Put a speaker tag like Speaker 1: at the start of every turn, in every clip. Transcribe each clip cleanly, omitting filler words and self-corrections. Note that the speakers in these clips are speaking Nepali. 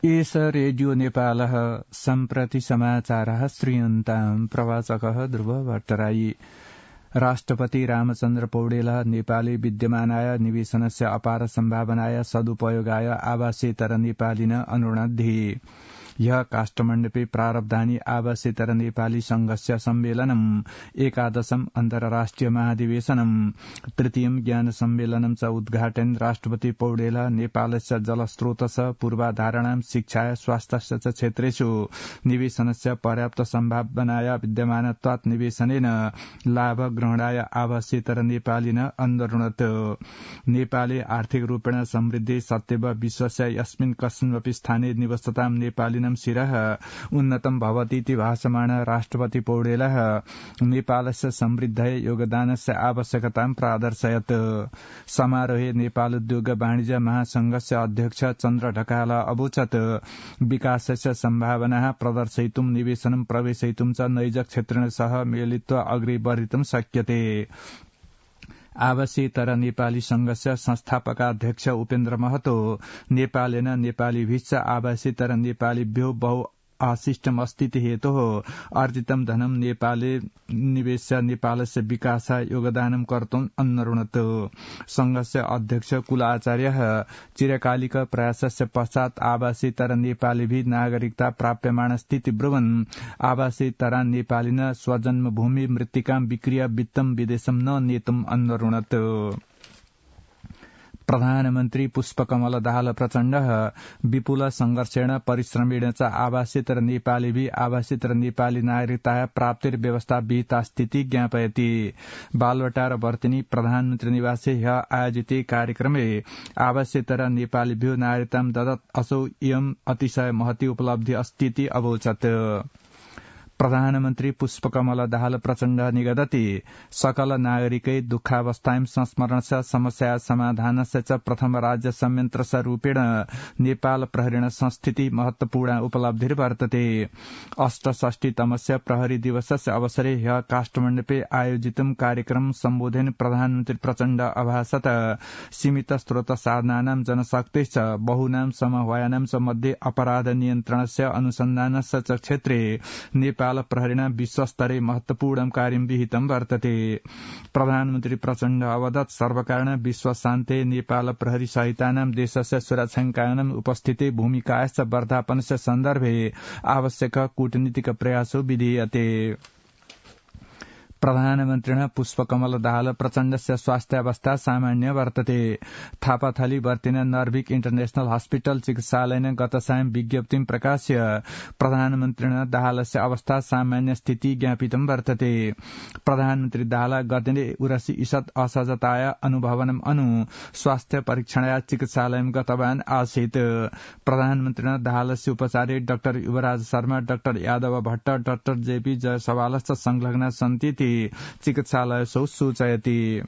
Speaker 1: एष रेडियो नेपालः सम्प्रति समाचारः श्रूयन्ताम् प्रवाचकः ध्रुव भट्टराई। राष्ट्रपति रामचन्द्र पौडेलः नेपाले विद्यमानाय निवेशनस्य अपार सम्भावनाय सदुपयोगाय आवासेतर नेपालिन अनुरोधि यह काष्ठमण्डपे प्रारब्धानि आवासेतर नेपाली संघस्य सम्मेलनम् एकादशम् अन्तर्राष्ट्रिय महाधिवेशनम् तृतीयम् ज्ञान सम्मेलनम् च उद्घाटन राष्ट्रपति पौडेलः नेपालस्य जलस्रोतस् पूर्वाधारणां शिक्षाय स्वास्थ्यस्य च क्षेत्रेषु निवेशनस्य पर्याप्त सम्भावनाय विद्यमानत्वात् निवेशनेन लाभ ग्रहणाय आवासेतर नेपालिन अनुरोध। नेपाले आर्थिक रूपेण समृद्धि सत्यव विश्वस्य यस्मिन् कस्मिन्नपि स्थाने निवसतां नेपालिनं शिरः उन्नतं भवतीति भाषमाण राष्ट्रपति पौडेलः नेपालस्य समृद्धये योगदानस्य आवश्यकतां प्रादर्शयत्। समारोहे नेपाल उद्योग वाणिज्य महासंघस्य अध्यक्ष चन्द्र ढकाल अवोचत् विकासस्य सम्भावनाः प्रदर्शयितुं निवेशनं प्रवेशयितुं च नैज क्षेत्रेण सह मिलित्वा अग्रे बढ़ितुं शक्यते। आवासेतर नेपाली संघस्य संस्थापकाध्यक्ष उपेन्द्र महतो नेपालेन नेपालीभिश्च आवासेतर नेपालीभ्यो बहु आशिष्टमस्तीति हेतोः अर्जितं धनं नेपाले निवेश्य नेपालस्य विकासाय योगदानं कर्तुम् अनुरोधत्। संघस्य अध्यक्ष कुल आचार्यः चिरकालिक प्रयासस्य पश्चात् आवासेतर नेपालीभिः नागरिकता प्राप्यमाण स्थिति ब्रुवन् आवासेतरा नेपालिन स्वजन्मभूमि मृत्तिकां विक्रिया वित्तं विदेशं न नेतुम् अनुरोधत्। प्रधानमन्त्री पुष्पकमल दाहाल प्रचण्डः विपुल संघर्षेण परिश्रमेण च आवासेतर नेपालीभिः आवासेतर नेपाली नागरिकताया प्राप्तिर्व्यवस्था विहिता स्थिति ज्ञापयति। बालवाटार वर्तिनी प्रधानमन्त्री निवासे ह्यः आयोजिते कार्यक्रमे आवासेतर नेपालीभ्यो नागरिकतां ददत् असौ इयम् अतिशय महती उपलब्धि अस्तीति अवोचत्। प्रधानमन्त्री पुष्पकमल दाहाल प्रचण्ड निगदति सकल नागरिकै दुःखावस्थायां संस्मरणस्य समस्या समाधानस्य च प्रथम राज्य संयन्त्रस्य रूपेण नेपाल प्रहरीण संस्थिति महत्वपूर्ण उपलब्धिर्वर्तते। 68तमस्य प्रहरी दिवसस्य अवसरे ह्यः काष्ठमण्डपे आयोजितं कार्यक्रम सम्बोधन प्रधानमन्त्री प्रचण्ड अभाषत सीमित स्रोत साधनानां जनशक्तिश्च बहूनां समवायानां च मध्ये अपराध नियन्त्रणस्य अनुसन्धानस्य च क्षेत्रे नेपाल प्रहरीणा विश्वस्तरे महत्वपूर्ण कार्यं विहितं वर्तते। प्रधानमन्त्री प्रचण्ड अवदत् सर्वकारेण विश्वशान्ते नेपाल प्रहरी सहितानां देशस्य सुरक्षाकानां उपस्थिते भूमिकायाश्च वर्धापनस्य सन्दर्भे आवश्यक कूटनीतिक प्रयासो विधीयते। प्रधानमन्त्रिणः पुष्पकमल दाहाल प्रचण्डस्य स्वास्थ्यावस्था सामान्य वर्तते। थापाथली वर्तिन नर्भिक इन्टरनेशनल हस्पिटल चिकित्सालयेन गत सायं विज्ञप्तिं प्रकाश्य प्रधानमन्त्रिणः दाहालस्य अवस्था सामान्य स्थिति ज्ञापितं वर्तते। प्रधानमन्त्री दाहाल गते उरसी ईषत् असहजताया अनुभवनम् अनु स्वास्थ्य परीक्षणाय चिकित्सालयं गतवान् आसीत्। प्रधानमन्त्रिणः दाहालस्य उपचारे doctor Yuvraj Sharma, doctor Yadav Bhatt, doctor JP जयसवालश्च संलग्ना सन्तीति चिकित्सालयसौ सूचयति।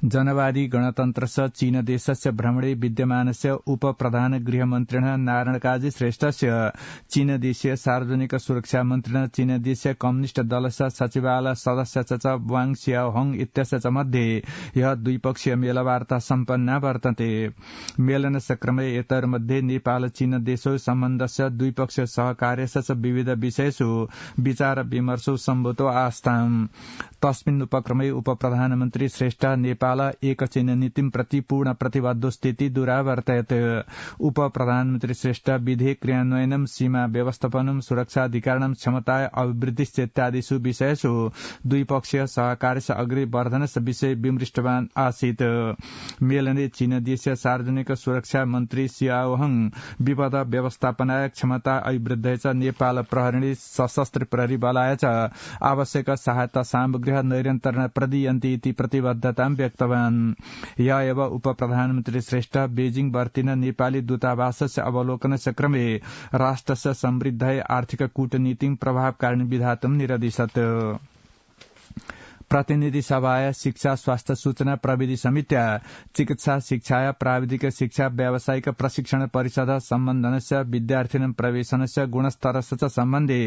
Speaker 1: जनवादी गणतन्त्रस्य चीन देशस्य भ्रमणे विद्यमानस्य उप प्रधान गृहमन्त्रिणः नारायण काजी श्रेष्ठस्य चीन देशीय सार्वजनिक सुरक्षा मन्त्रिणः चीन देशीय कम्युनिष्ट दलस्य सचिवालय सदस्य च वाङ सियाओहोङ इत्यस्य च मध्ये यह द्विपक्षीय मेलवार्ता सम्पन्ना वर्तते। मेलनस्य क्रमे एतयोर्मध्ये नेपाल चीन देशौ सम्बन्धस्य द्विपक्षीय सहकार्यस्य च विविध विषयेषु विचार विमर्शौ सम्भूतो आस्ताम्। तस्मिन् उपक्रमे उप प्रधानमन्त्री श्रेष्ठ नेपाल एक चीन नीतिं प्रति पूर्ण प्रतिबद्ध स्थिति दुरावर्तयत्। उप प्रधानमन्त्री श्रेष्ठ विधेयक क्रियान्वयनं, सीमा व्यवस्थापनं, सुरक्षाधिकारणं, क्षमताय अभिवृद्धिश्चेत्यादिषु विषयेषु द्विपक्षीय सहकार्यस्य अग्रे वर्धनस्य विषय विमृष्टवान् आसीत्। मेलने चीन देशीय सार्वजनिक सुरक्षा मन्त्री सियाओहोङ विपद व्यवस्थापनाय क्षमता अभिवृद्धये च नेपाल प्रहरी सशस्त्र प्रहरी बलाय च आवश्यक सहायता सामग्री निरन्तरेण प्रदीयन्ते इति प्रतिबद्धतां व्यक्तवान्। य एव उप प्रधानमन्त्री श्रेष्ठ बेजिङ वर्तिन नेपाली दूतावासस्य अवलोकनस्य क्रमे राष्ट्रस्य समृद्धये आर्थिक कूटनीतिं प्रभावकारिणी विधातुं निरदिशत्। प्रतिनिधि सभाया शिक्षा स्वास्थ्य सूचना प्रविधि समित्या चिकित्सा शिक्षाया प्राविधिक शिक्षा व्यावसायिक प्रशिक्षण परिषद सम्बन्धनस्य विद्यार्थिनं प्रवेशनस्य गुणस्तरस्य च सम्बन्धे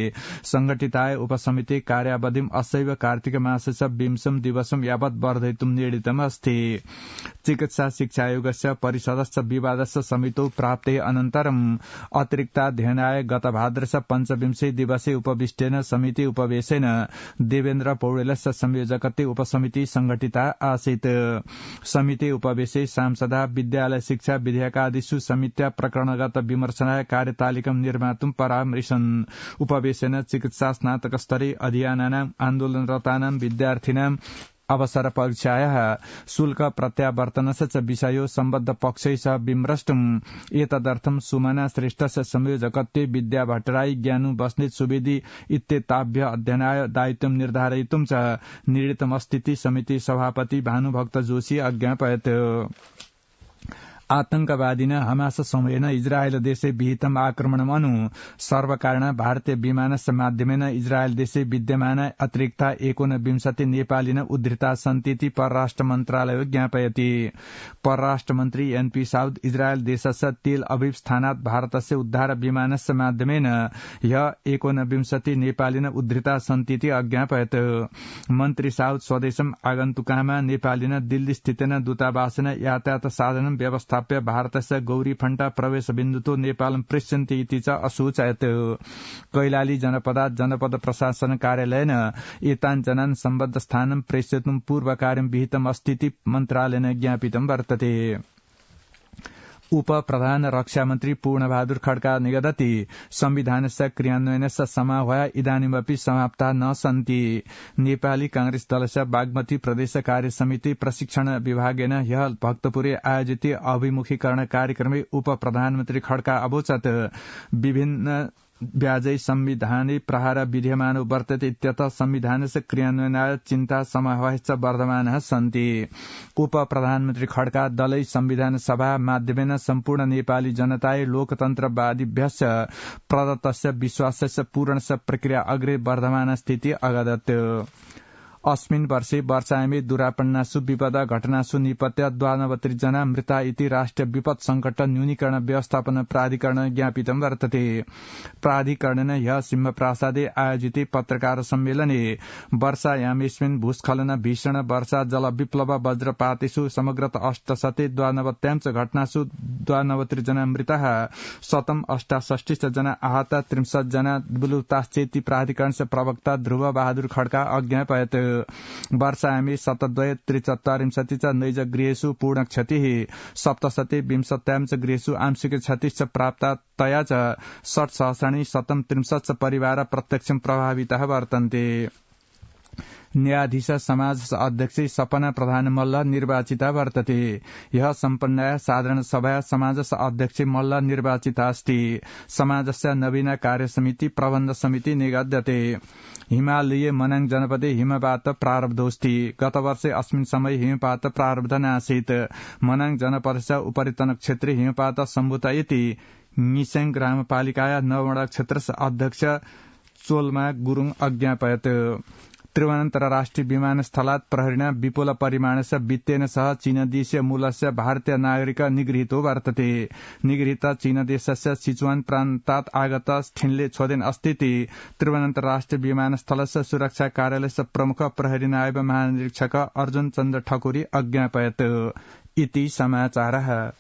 Speaker 1: संघटिताय उपसमिति कार्यावधिं असैव कार्तिक मासस्य 20 दिवसं यावत् वर्धयितुं निर्णीतम् अस्ति। चिकित्सा शिक्षायोगस्य परिषदस्य विवादस्य समितौ प्राप्ते अनन्तरम् अतिरिक्ताध्ययनाय गत भाद्रस्य 25 दिवसे उपविष्टेन समिति उपवेशेन देवेन्द्र पौडेलस्य संयोजकत्वे उपसमिति संघटिता आसीत्। समिति उपवेशे सांसदा विद्यालय शिक्षा विधेयकादिषु समित्या प्रकरणगत विमर्शनाय कार्यतालिकां निर्मातुं परामृशन्। उपवेशेन चिकित्सा स्नातक स्तरीय अध्ययनानां आन्दोलनरतानां विद्यार्थिनां अवसर परीक्षायाः शुल्क प्रत्यावर्तनस्य च विषयो सम्बद्ध पक्षैः सह विमृष्टुम् एतदर्थं सुमना श्रेष्ठस्य संयोजकत्वे विद्या भट्टराई ज्ञानु बस्नेत सुवेदी इत्येताभ्य अध्ययनाय दायित्वं निर्धारयितुं च निर्णीतमस्तीति समिति सभापति भानुभक्त जोशी अज्ञापयत्। आतंकवादिन हमास समूहेन इजरायल देशे विहितम् आक्रमणम् अनु सर्वकारण भारतीय विमानस्य माध्यमेन इजरायल देशे विद्यमान अतिरिक्ता 29 नेपालिन उद्धृता सन्तीति परराष्ट्र मन्त्रालय ज्ञापयति। परराष्ट्र मन्त्री एनपी साउद इजरायल देशस्य तेल अविव स्थानात् भारतस्य उद्धार विमानस्य माध्यमेन ह्य 29 नेपालिन उद्धृता सन्तीति अज्ञापयत्। मन्त्री साउद स्वदेशम् आगन्तुकामा नेपालिन दिल्ली स्थितेन दूतावासेन यातायात साधनं व्यवस्था भारतस्य गौरीफण्टा प्रवेश बिन्दुतो नेपालं पृच्छन्ति इति च असूचयत्। कैलाली जनपदात् जनपद प्रशासन कार्यालयेन एतान् जनान् सम्बद्ध स्थानं प्रेषयितुं पूर्वकार्यं विहितम् अस्तीति मन्त्रालयेन ज्ञापितं वर्तते। उप प्रधान रक्षा मन्त्री पूर्णबहादुर खड्का निगदति संविधानस्य क्रियान्वयनस्य समाह्वया इदानीमपि समाप्ता न सन्ति। नेपाली कांग्रेस दलस्य बागमती प्रदेश कार्य समिति प्रशिक्षण विभागेन ह्यः भक्तपुरे आयोजित अभिमुखीकरण कार्यक्रमे उप प्रधानमन्त्री खड्का अवोचत् विभिन्न व्याजै संविधाने प्रहार विद्यमानो वर्तते इत्यतः संविधानस्य क्रियान्वयनाय चिन्ता समाह्वश्च वर्धमानः सन्ति। उप प्रधानमन्त्री खड्का दलै संविधान सभा माध्यमेन सम्पूर्ण नेपाली जनताय लोकतन्त्रवादिभ्यश्च प्रदत्तस्य विश्वासस्य पूरणस्य प्रक्रिया अग्रे वर्धमान स्थिति अगदत्। अस्मिन् वर्षे वर्षायामे दुरापन्नासु विपद घटनासु निपत्य 92 जना मृता इति राष्ट्रिय विपद संकट न्यूनीकरण व्यवस्थापन प्राधिकरण ज्ञापितं वर्तते। प्राधिकरणेन ह्यः सिंहप्रासादे आयोजिते पत्रकार सम्मेलने वर्षायामेस्मिन् भूस्खलन भीषण वर्षा जल विप्लव वज्रपातेषु समग्रत 892 च घटनासु 92 जना मृताः 168 जना आहत 63 जना विलुप्ताश्चेति प्राधिकरणस्य प्रवक्ता ध्रुव बहादुर खड्का अज्ञापयत्। वर्षायामे 73 च नैज गृहेषु पूर्ण क्षतिः 77 च गृहेषु आंशिक क्षतिश्च प्राप्ता तया च 60,000 च परिवार प्रत्यक्ष प्रभाविताः वर्तन्ते। न्यायाधीश समाज अध्यक्ष सपना प्रधान मल्ल निर्वाचिता वर्तते। यह सम्पन्नाया साधारण सभाया समाजस्य अध्यक्ष मल्ल निर्वाचिता अस्ति। समाजस्य नवीन कार्यसमिति प्रबन्ध समिति निगद्यते। हिमालय मनाङ जनपदे हिमपात प्रारब्धोऽस्ति। गत वर्षे अस्मिन् समय हिमपात प्रारब्ध नासीत्। मनाङ जनपदस्य उपरितन क्षेत्रे हिमपात सम्भूत इति निसेङ ग्रामपालिकाया नववडा क्षेत्रस्य अध्यक्ष चोलमा गुरुङ अज्ञापयत्। तिरुवनन्तपुरम राष्ट्रिय विमानस्थलात् प्रहरिणा विपुल परिमाणस्य वित्तेन सह चीनदेशीय मूलस्य भारतीय नागरिक निगृहीतो वर्तते। निगृहीत चीनदेशस्य सिचुआन प्रान्तात् आगत ठिनले छोदेन अस्तीति तिरुवनन्तपुरम राष्ट्रिय विमानस्थलस्य सुरक्षा कार्यालयस्य प्रमुख प्रहरी नायब महानिरीक्षक अर्जुन चन्द्र ठकुरी अज्ञापयत्। इति समाचारः।